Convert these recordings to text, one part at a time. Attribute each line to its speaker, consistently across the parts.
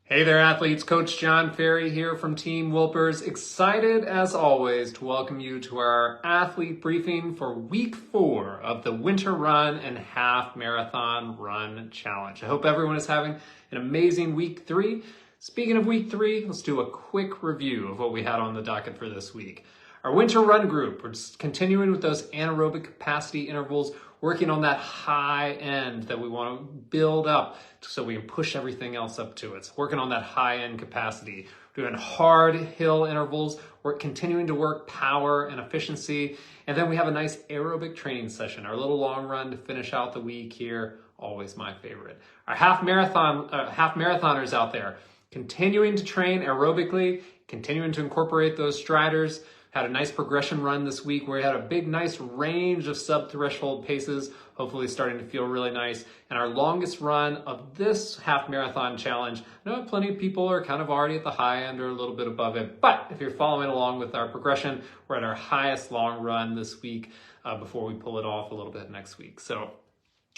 Speaker 1: Hey there, athletes. Coach John Ferry here from Team Wilpers. Excited as always to welcome you to our athlete briefing for week 4 of the Winter Run and Half Marathon Run Challenge. I hope everyone is having an amazing week 3. Speaking of week 3, let's do a quick review of what we had on the docket for this week. Our winter run group, we're just continuing with those anaerobic capacity intervals, working on that high end that we want to build up so we can push everything else up to it. So working on that high end capacity, doing hard hill intervals, we're continuing to work power and efficiency. And then we have a nice aerobic training session, our little long run to finish out the week here, always my favorite. Our half marathoners out there, continuing to train aerobically, continuing to incorporate those striders. Had a nice progression run this week where we had a big, nice range of sub-threshold paces, hopefully starting to feel really nice. And our longest run of this half marathon challenge, I know plenty of people are kind of already at the high end or a little bit above it, but if you're following along with our progression, we're at our highest long run this week before we pull it off a little bit next week. So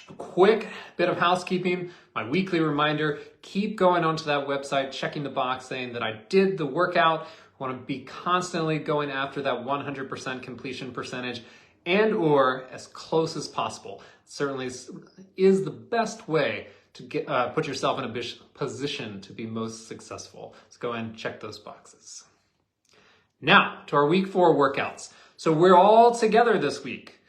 Speaker 1: a quick bit of housekeeping, my weekly reminder, keep going onto that website, checking the box saying that I did the workout. I want to be constantly going after that 100% completion percentage and or as close as possible. Certainly is the best way to get put yourself in a position to be most successful. Let's go ahead and check those boxes. Now to our week 4 workouts. So we're all together this week.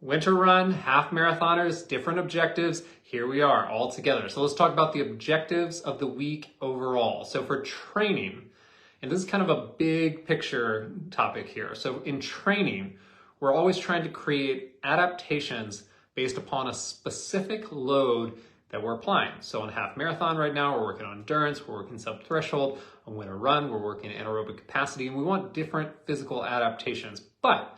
Speaker 1: Winter run, half marathoners, different objectives. Here we are all together. So let's talk about the objectives of the week overall. So for training, and this is kind of a big picture topic here. So in training, we're always trying to create adaptations based upon a specific load that we're applying. So on half marathon right now, we're working on endurance, we're working sub-threshold. On winter run, we're working anaerobic capacity, and we want different physical adaptations. But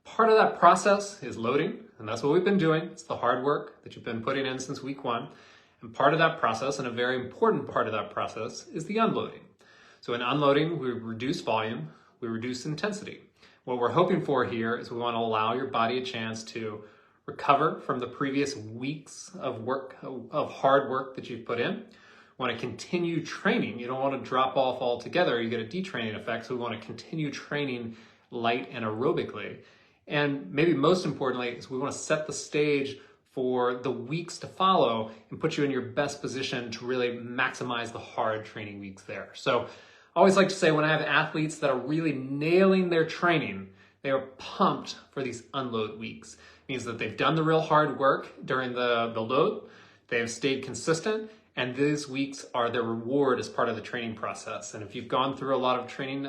Speaker 1: part of that process is loading, and that's what we've been doing. It's the hard work that you've been putting in since week 1. And part of that process, and a very important part of that process, is the unloading. So in unloading, we reduce volume, we reduce intensity. What we're hoping for here is we want to allow your body a chance to recover from the previous weeks of work, of hard work that you've put in. We want to continue training. You don't want to drop off altogether. You get a detraining effect. So we want to continue training light and aerobically. And maybe most importantly is we want to set the stage for the weeks to follow and put you in your best position to really maximize the hard training weeks there. So I always like to say when I have athletes that are really nailing their training, they are pumped for these unload weeks. It means that they've done the real hard work during the load, they have stayed consistent, and these weeks are their reward as part of the training process. And if you've gone through a lot of training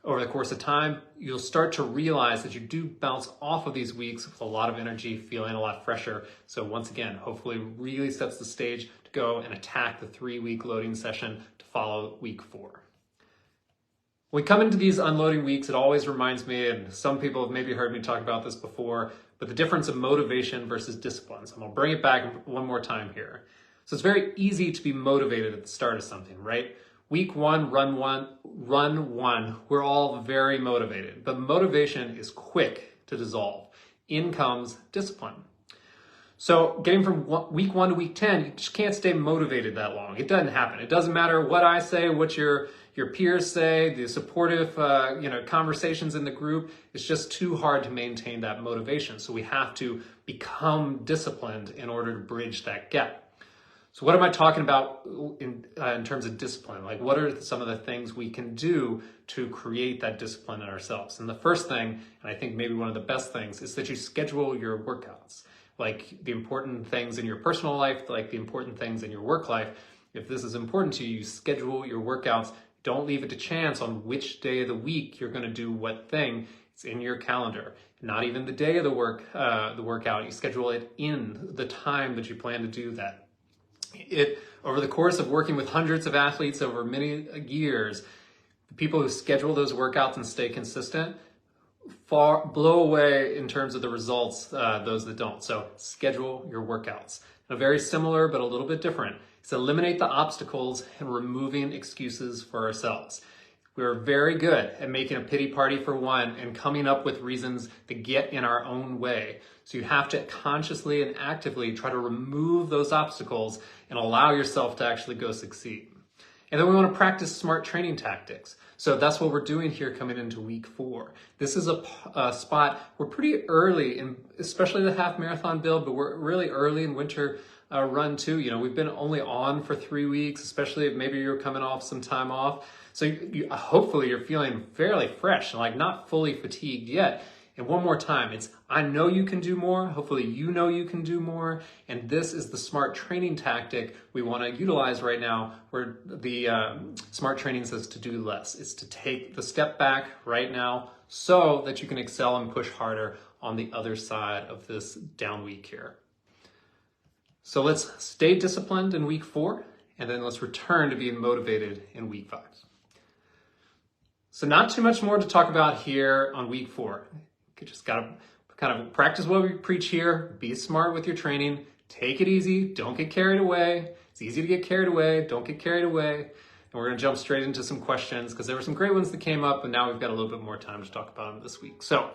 Speaker 1: over the course of time, you'll start to realize that you do bounce off of these weeks with a lot of energy, feeling a lot fresher. So once again, hopefully really sets the stage to go and attack the 3-week loading session to follow week 4. When we come into these unloading weeks, it always reminds me, and some people have maybe heard me talk about this before, but the difference of motivation versus discipline. So I'm gonna bring it back one more time here. So it's very easy to be motivated at the start of something, right? Week 1, run one, we're all very motivated, but motivation is quick to dissolve. In comes discipline. So getting from week 1 to week 10, you just can't stay motivated that long. It doesn't happen. It doesn't matter what I say, what your peers say, the supportive conversations in the group. It's just too hard to maintain that motivation. So we have to become disciplined in order to bridge that gap. So what am I talking about in terms of discipline? Like what are some of the things we can do to create that discipline in ourselves? And the first thing, and I think maybe one of the best things, is that you schedule your workouts. Like the important things in your personal life, like the important things in your work life. If this is important to you, schedule your workouts. Don't leave it to chance on which day of the week you're going to do what thing. It's in your calendar. Not even the day of the workout. You schedule it in the time that you plan to do that. Over the course of working with hundreds of athletes over many years, the people who schedule those workouts and stay consistent blow away in terms of the results, those that don't. So schedule your workouts. A very similar but a little bit different is eliminate the obstacles and removing excuses for ourselves. We're very good at making a pity party for one and coming up with reasons to get in our own way. So you have to consciously and actively try to remove those obstacles and allow yourself to actually go succeed. And then we want to practice smart training tactics. So that's what we're doing here coming into week 4. This is a spot, we're pretty early, in, especially the half marathon build, but we're really early in winter run too. You know, we've been only on for 3 weeks, especially if maybe you're coming off some time off. So hopefully you're feeling fairly fresh and like not fully fatigued yet. And one more time, it's I know you can do more. Hopefully you know you can do more. And this is the smart training tactic we want to utilize right now, where the smart training says to do less. It's to take the step back right now so that you can excel and push harder on the other side of this down week here. So let's stay disciplined in week 4, and then let's return to being motivated in week 5. So not too much more to talk about here on week 4. You just got to kind of practice what we preach here. Be smart with your training. Take it easy. Don't get carried away. It's easy to get carried away. Don't get carried away. And we're going to jump straight into some questions because there were some great ones that came up, and now we've got a little bit more time to talk about them this week. So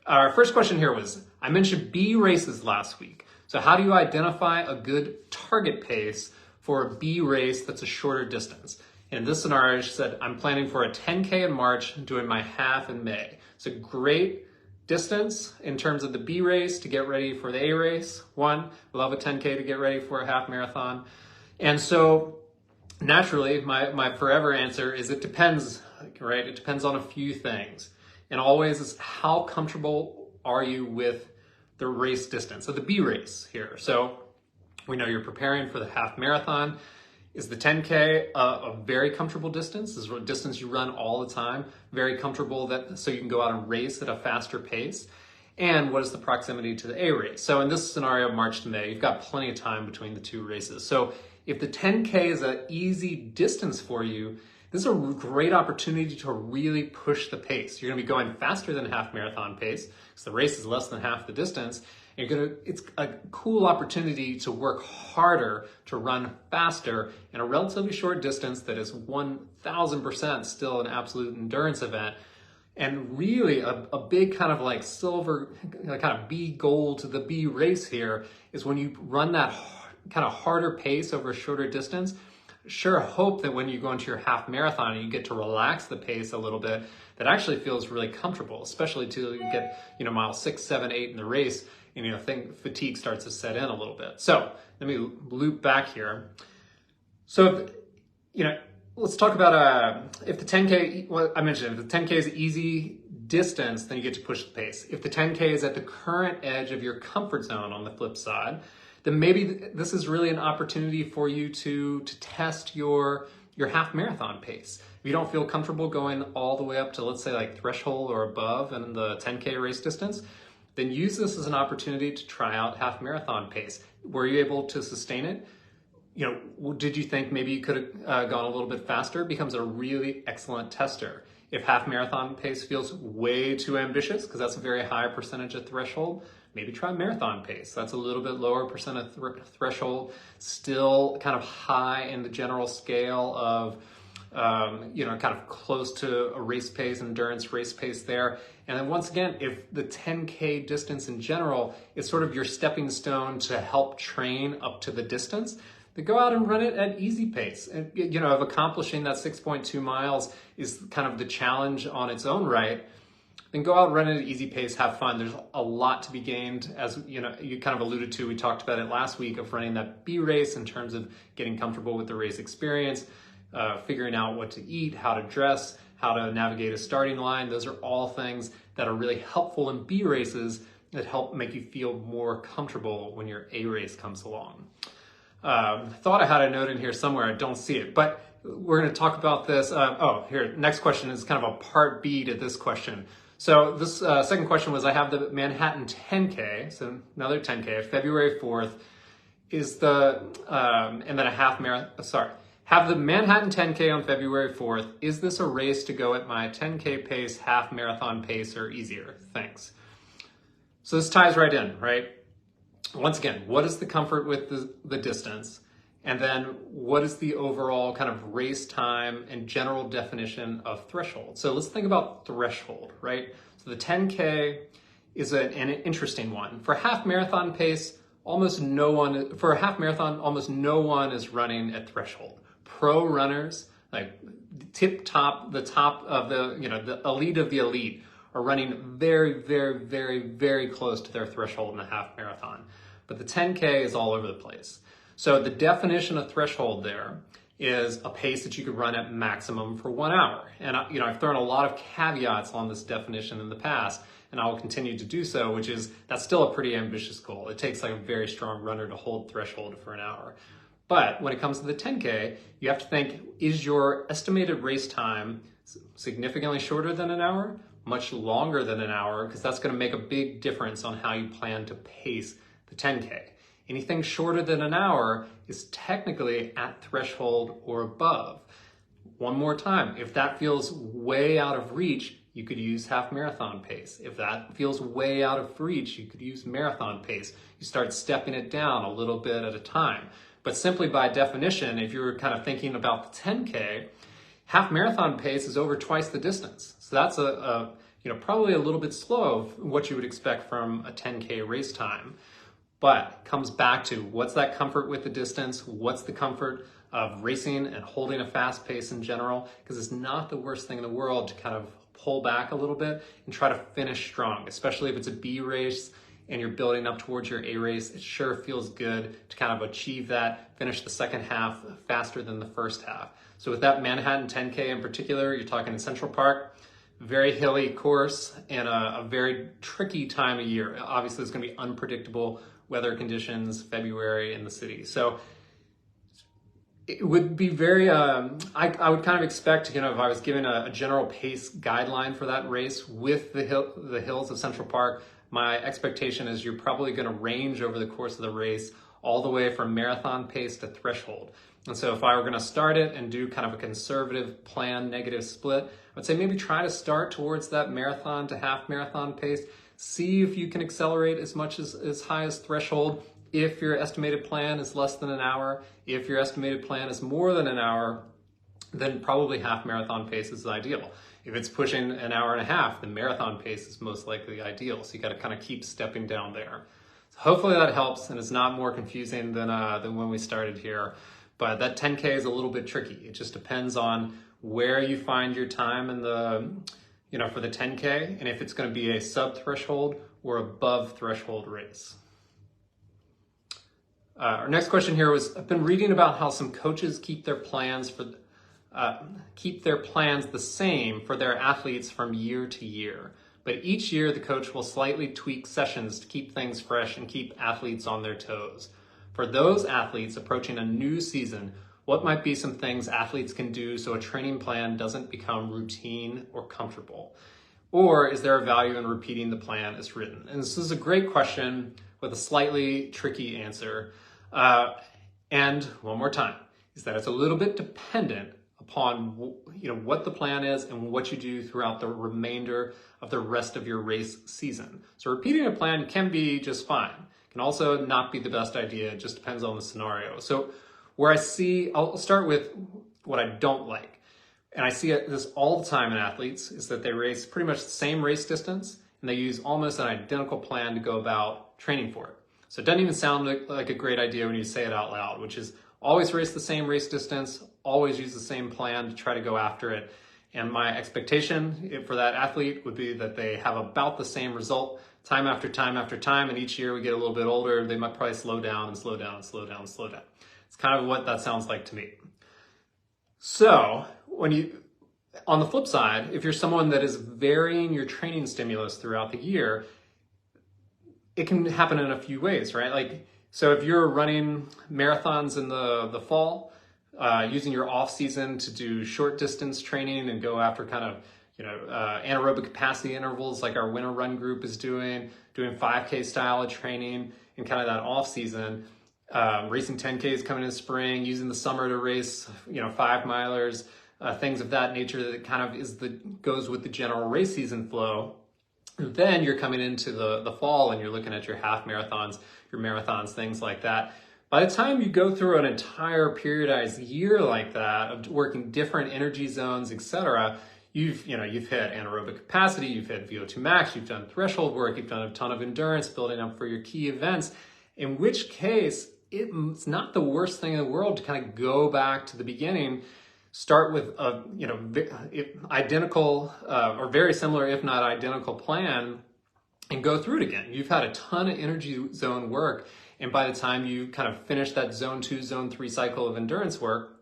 Speaker 1: our first question here was, I mentioned B races last week. So how do you identify a good target pace for a B race that's a shorter distance? In this scenario, she said, I'm planning for a 10K in March, doing my half in May. So great distance in terms of the B race to get ready for the A race. One, we'll have a 10K to get ready for a half marathon. And so naturally, my forever answer is it depends, right? It depends on a few things. And always is how comfortable are you with the race distance, so the B race here. So we know you're preparing for the half marathon. Is the 10K a very comfortable distance? Is a distance you run all the time? Very comfortable so you can go out and race at a faster pace? And what is the proximity to the A race? So in this scenario, March to May, you've got plenty of time between the 2 races. So if the 10K is an easy distance for you, this is a great opportunity to really push the pace. You're gonna be going faster than half marathon pace because the race is less than half the distance. It's a cool opportunity to work harder, to run faster in a relatively short distance that is 1000% still an absolute endurance event. And really a big kind of like silver, kind of B goal to the B race here is when you run that kind of harder pace over a shorter distance. Sure hope that when you go into your half marathon and you get to relax the pace a little bit, that actually feels really comfortable, especially till you get, miles 6, 7, 8 in the race. And fatigue starts to set in a little bit. So let me loop back here. So, let's talk about if the 10K, well, I mentioned if the 10K is easy distance, then you get to push the pace. If the 10K is at the current edge of your comfort zone on the flip side, then maybe this is really an opportunity for you to test your half marathon pace. If you don't feel comfortable going all the way up to, let's say, like threshold or above in the 10K race distance, then use this as an opportunity to try out half marathon pace. Were you able to sustain it? Did you think maybe you could have gone a little bit faster? It becomes a really excellent tester. If half marathon pace feels way too ambitious, because that's a very high percentage of threshold, maybe try marathon pace. That's a little bit lower percent of threshold, still kind of high in the general scale of kind of close to a race pace, endurance race pace there. And then once again, if the 10K distance in general is sort of your stepping stone to help train up to the distance, then go out and run it at easy pace. And, if accomplishing that 6.2 miles is kind of the challenge on its own right, then go out and run it at easy pace, have fun. There's a lot to be gained, as you kind of alluded to. We talked about it last week of running that B race in terms of getting comfortable with the race experience, figuring out what to eat, how to dress, how to navigate a starting line. Those are all things that are really helpful in B races that help make you feel more comfortable when your A race comes along. Thought I had a note in here somewhere. I don't see it, but we're going to talk about this. Here, next question is kind of a part B to this question. So this second question was, I have the Manhattan 10K, so another 10K, February 4th, is the, and then a half marathon, have the Manhattan 10K on February 4th. Is this a race to go at my 10K pace, half marathon pace, or easier? Thanks. So this ties right in, right? Once again, what is the comfort with the distance? And then what is the overall kind of race time and general definition of threshold? So let's think about threshold, right? So the 10K is an interesting one. For half marathon pace, almost no one is running at threshold. Pro runners like the top of the elite of the elite are running very, very, very, very close to their threshold in the half marathon. But the 10K is all over the place. So the definition of threshold there is a pace that you could run at maximum for 1 hour. And I've thrown a lot of caveats on this definition in the past, and I will continue to do so, which is that's still a pretty ambitious goal. It takes like a very strong runner to hold threshold for an hour. But when it comes to the 10K, you have to think, is your estimated race time significantly shorter than an hour? Much longer than an hour? Because that's going to make a big difference on how you plan to pace the 10K. Anything shorter than an hour is technically at threshold or above. One more time, if that feels way out of reach, you could use half marathon pace. If that feels way out of reach, you could use marathon pace. You start stepping it down a little bit at a time. But simply by definition, if you're kind of thinking about the 10K, half marathon pace is over twice the distance. So that's probably a little bit slow of what you would expect from a 10K race time. But it comes back to what's that comfort with the distance? What's the comfort of racing and holding a fast pace in general? Because it's not the worst thing in the world to kind of pull back a little bit and try to finish strong, especially if it's a B race and you're building up towards your A race. It sure feels good to kind of achieve that, finish the second half faster than the first half. So with that Manhattan 10K in particular, you're talking in Central Park, very hilly course and a very tricky time of year. Obviously, it's going to be unpredictable weather conditions, February in the city. So it would be very, I would kind of expect, if I was given a general pace guideline for that race with the hills of Central Park, my expectation is you're probably going to range over the course of the race all the way from marathon pace to threshold. And so if I were going to start it and do kind of a conservative plan negative split, I'd say maybe try to start towards that marathon to half marathon pace. See if you can accelerate as much as high as threshold if your estimated plan is less than an hour. If your estimated plan is more than an hour, then probably half marathon pace is ideal. If it's pushing an hour and a half, the marathon pace is most likely ideal. So you got to kind of keep stepping down there. So hopefully that helps and it's not more confusing than when we started here. But that 10K is a little bit tricky. It just depends on where you find your time in the, for the 10K, and if it's going to be a sub-threshold or above threshold race. Our next question here was, I've been reading about how some coaches keep their plans the same for their athletes from year to year. But each year the coach will slightly tweak sessions to keep things fresh and keep athletes on their toes. For those athletes approaching a new season, what might be some things athletes can do so a training plan doesn't become routine or comfortable? Or is there a value in repeating the plan as written? And this is a great question with a slightly tricky answer. And one more time, is that it's a little bit dependent upon what the plan is and what you do throughout the remainder of the rest of your race season. So repeating a plan can be just fine. It can also not be the best idea. It just depends on the scenario. So I'll start with what I don't like. And I see this all the time in athletes, is that they race pretty much the same race distance and they use almost an identical plan to go about training for it. So it doesn't even sound like a great idea when you say it out loud, which is always race the same race distance, always use the same plan to try to go after it. And my expectation for that athlete would be that they have about the same result time after time after time. And each year we get a little bit older, they might probably slow down and slow down and slow down and slow down. It's kind of what that sounds like to me. So on the flip side, if you're someone that is varying your training stimulus throughout the year, it can happen in a few ways, right? So if you're running marathons in the fall, using your off season to do short distance training and go after kind of, anaerobic capacity intervals like our winter run group is doing 5K style of training in kind of that off season, racing 10Ks coming in spring, using the summer to race, 5 milers, things of that nature that kind of goes with the general race season flow. Then you're coming into the fall and you're looking at your half marathons, your marathons, things like that. By the time you go through an entire periodized year like that of working different energy zones, etc., you've hit anaerobic capacity, you've hit VO2 max, you've done threshold work, you've done a ton of endurance building up for your key events, in which case it's not the worst thing in the world to kind of go back to the beginning, start with a identical or very similar, if not identical plan, and go through it again. You've had a ton of energy zone work, and by the time you kind of finish that zone 2, zone 3 cycle of endurance work,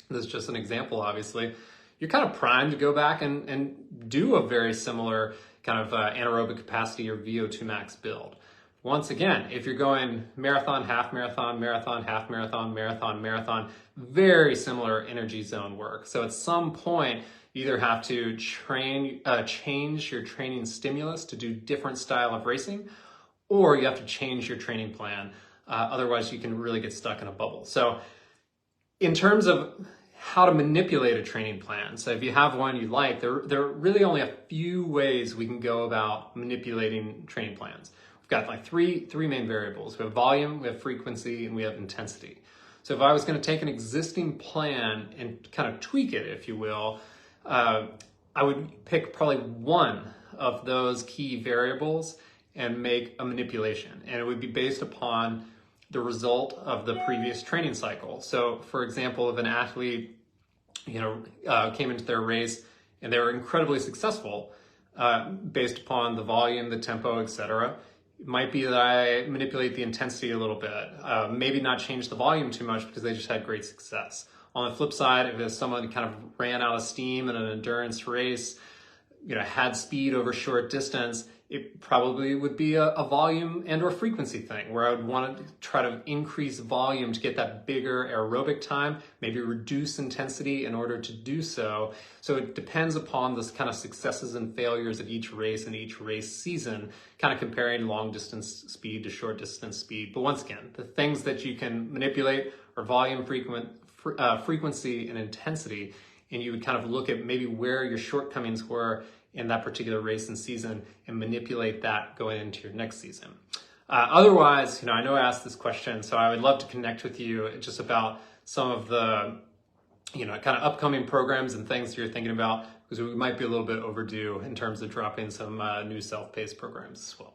Speaker 1: this is just an example, obviously, you're kind of primed to go back and do a very similar kind of anaerobic capacity or VO2 max build. Once again, if you're going marathon, half marathon, marathon, half marathon, marathon, marathon, very similar energy zone work. So at some point, you either have to change your training stimulus to do different style of racing, or you have to change your training plan. Otherwise, you can really get stuck in a bubble. So in terms of how to manipulate a training plan, so if you have one you like, there are really only a few ways we can go about manipulating training plans. We've got like three main variables. We have volume, we have frequency, and we have intensity. So if I was going to take an existing plan and kind of tweak it, if you will, I would pick probably one of those key variables and make a manipulation. And it would be based upon the result of the previous training cycle. So for example, if an athlete, came into their race and they were incredibly successful based upon the volume, the tempo, etc., it might be that I manipulate the intensity a little bit, maybe not change the volume too much because they just had great success. On the flip side, if someone kind of ran out of steam in an endurance race, had speed over short distance, it probably would be a volume and or frequency thing where I would want to try to increase volume to get that bigger aerobic time, maybe reduce intensity in order to do so. So it depends upon the kind of successes and failures of each race and each race season, kind of comparing long distance speed to short distance speed. But once again, the things that you can manipulate are volume, frequency, and intensity. And you would kind of look at maybe where your shortcomings were in that particular race and season and manipulate that going into your next season. Otherwise, I know I asked this question, so I would love to connect with you just about some of the, kind of upcoming programs and things you're thinking about, because we might be a little bit overdue in terms of dropping some new self-paced programs as well.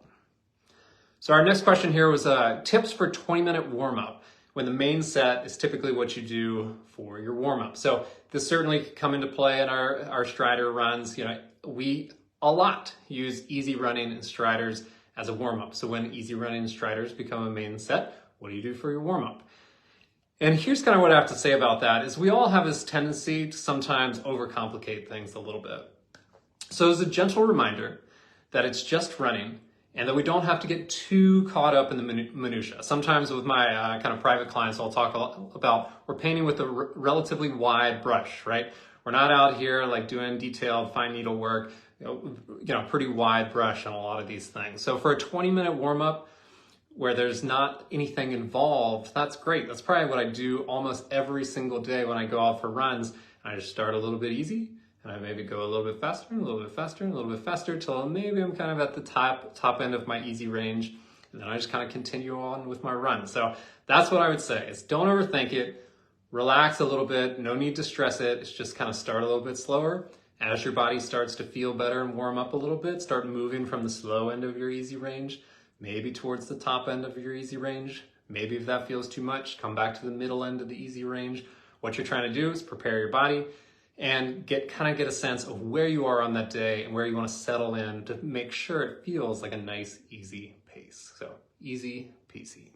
Speaker 1: So our next question here was tips for 20-minute warm-up when the main set is typically what you do for your warm-up. So this certainly could come into play in our Strider runs. We a lot use easy running and Striders as a warm-up. So when easy running and Striders become a main set, what do you do for your warm-up? And here's kind of what I have to say about that is we all have this tendency to sometimes overcomplicate things a little bit. So as a gentle reminder that it's just running and that we don't have to get too caught up in the minutia. Sometimes with my kind of private clients, I'll talk about we're painting with a relatively wide brush, right? We're not out here like doing detailed fine needle work, pretty wide brush on a lot of these things. So for a 20-minute warm-up where there's not anything involved, that's great. That's probably what I do almost every single day when I go out for runs. I just start a little bit easy and I maybe go a little bit faster and a little bit faster and a little bit faster till maybe I'm kind of at the top end of my easy range. And then I just kind of continue on with my run. So that's what I would say is don't overthink it. Relax a little bit, no need to stress it. It's just kind of start a little bit slower. As your body starts to feel better and warm up a little bit, start moving from the slow end of your easy range, maybe towards the top end of your easy range. Maybe if that feels too much, come back to the middle end of the easy range. What you're trying to do is prepare your body and get a sense of where you are on that day and where you want to settle in to make sure it feels like a nice, easy pace. So easy peasy.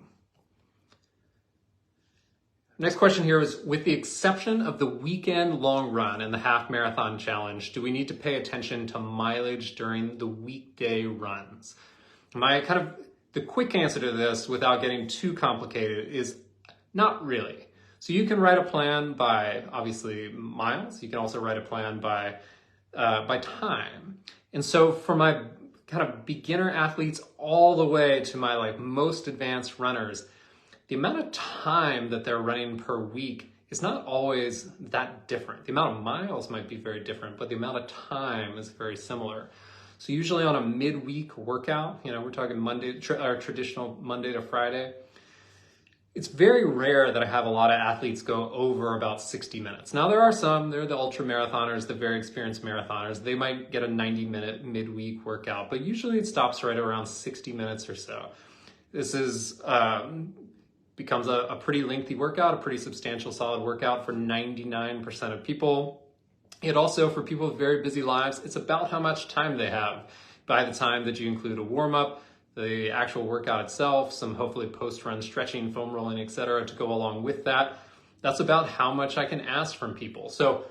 Speaker 1: Next question here is, with the exception of the weekend long run and the half marathon challenge, do we need to pay attention to mileage during the weekday runs? The quick answer to this without getting too complicated is not really. So you can write a plan by obviously miles. You can also write a plan by time. And so for my kind of beginner athletes all the way to my most advanced runners, the amount of time that they're running per week is not always that different. The amount of miles might be very different, but the amount of time is very similar. So usually on a midweek workout, we're talking traditional Monday to Friday, it's very rare that I have a lot of athletes go over about 60 minutes. Now there are some, they're the ultra marathoners, the very experienced marathoners. They might get a 90-minute midweek workout, but usually it stops right around 60 minutes or so. This is becomes a pretty lengthy workout, a pretty substantial, solid workout for 99% of people. It also, for people with very busy lives, it's about how much time they have by the time that you include a warm-up, the actual workout itself, some hopefully post-run stretching, foam rolling, etc. to go along with that. That's about how much I can ask from people. So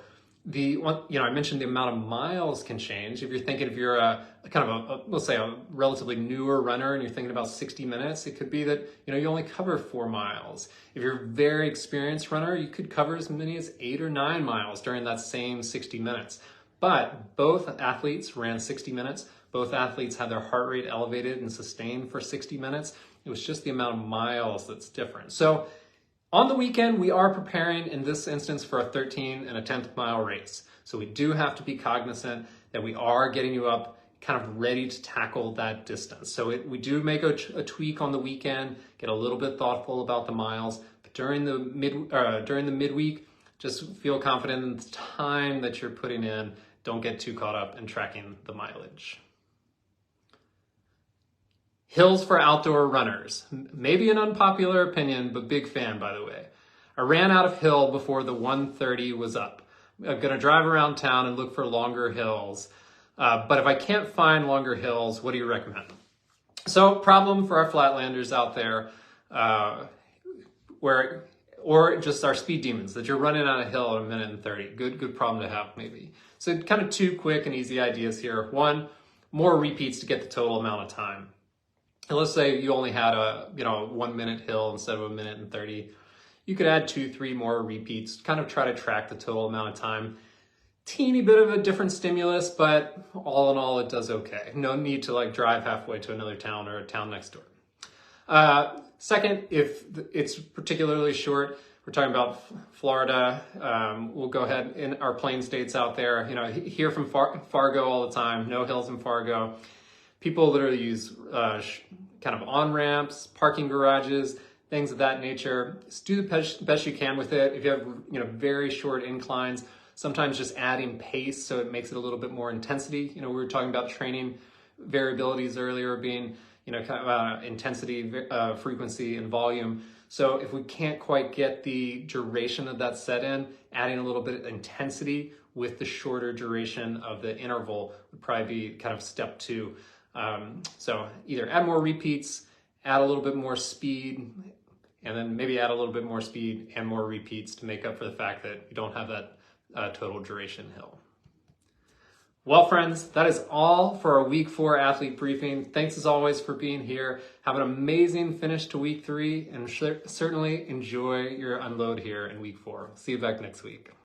Speaker 1: I mentioned the amount of miles can change. If you're thinking, if you're let's say a relatively newer runner and you're thinking about 60 minutes, it could be that, you only cover 4 miles. If you're a very experienced runner, you could cover as many as 8 or 9 miles during that same 60 minutes. But both athletes ran 60 minutes. Both athletes had their heart rate elevated and sustained for 60 minutes. It was just the amount of miles that's different. So on the weekend, we are preparing, in this instance, for a 13 and a 10th mile race. So we do have to be cognizant that we are getting you up kind of ready to tackle that distance. So we do make a tweak on the weekend, get a little bit thoughtful about the miles. But during the midweek, just feel confident in the time that you're putting in. Don't get too caught up in tracking the mileage. Hills for outdoor runners. Maybe an unpopular opinion, but big fan, by the way. I ran out of hill before the 130 was up. I'm gonna drive around town and look for longer hills. But if I can't find longer hills, what do you recommend? So, problem for our flatlanders out there, or just our speed demons, that you're running on a hill in 1:30. Good problem to have, maybe. So kind of 2 quick and easy ideas here. 1, more repeats to get the total amount of time. And let's say you only had a 1 minute hill instead of 1:30. You could add 2-3 more repeats, kind of try to track the total amount of time. Teeny bit of a different stimulus, but all in all, it does okay. No need to drive halfway to another town or a town next door. Second, if it's particularly short, we're talking about Florida. We'll go ahead in our plain states out there. Hear from Fargo all the time. No hills in Fargo. People literally use kind of on-ramps, parking garages, things of that nature. Just do the best you can with it. If you have very short inclines, sometimes just adding pace so it makes it a little bit more intensity. We were talking about training variabilities earlier being kind of intensity, frequency, and volume. So if we can't quite get the duration of that set in, adding a little bit of intensity with the shorter duration of the interval would probably be kind of step 2. So either add more repeats, add a little bit more speed, and then maybe add a little bit more speed and more repeats to make up for the fact that you don't have that total duration hill. Well, friends, that is all for our week 4 athlete briefing. Thanks as always for being here. Have an amazing finish to week 3 and certainly enjoy your unload here in week 4. See you back next week.